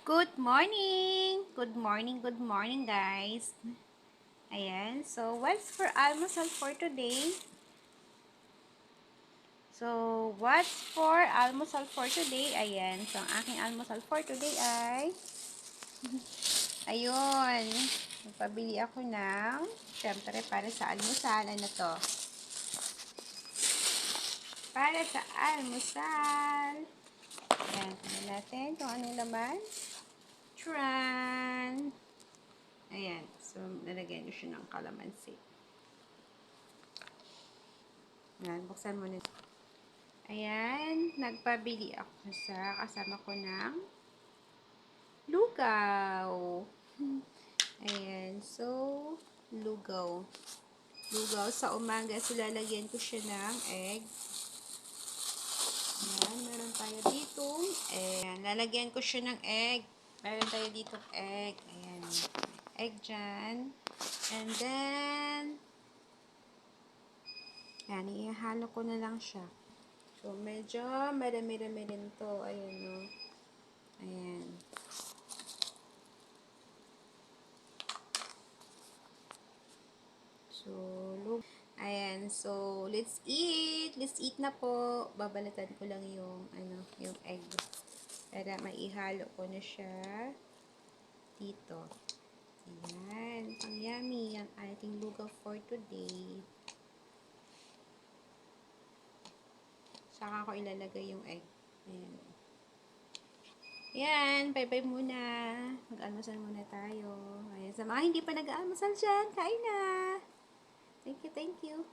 Good morning! Good morning, guys. Ayan, so what's for almusal for today? Ayan, so ang aking almusal for today ay, ayun, magpabili ako ng, syempre, para sa almusal, ano to? Para sa almusal. Ayan, tingnan natin kung anong laman. Tran! Ayan, so nalagyan ko siya ng kalamansi. Ayan, buksan mo na. Ayan, nagpabili ako sa kasama ko ng lugaw. Ayan, so, lugaw. Lugaw sa umaga, so lalagyan ko siya ng egg. Ayan, meron tayo dito. Ayan, lalagyan ko siya ng egg. Meron tayo dito egg. Ayan, egg dyan. And then, ayan, ihalo ko na lang siya. So, medyo marami-rami rin to. Ayan, no. Ayan. So, ayan. So, let's eat. Let's eat na po. Babalatan ko lang yung, yung egg. Para maihalo ko na siya dito. Ayan. Ang yummy ang ating lugaw for today. Saka ko ilalagay yung egg. Ayan. Ayan. Bye-bye muna. Mag-almusal muna tayo. Ayan. Sa mga hindi pa nag-aalmusal dyan, kain na. Thank you, thank you.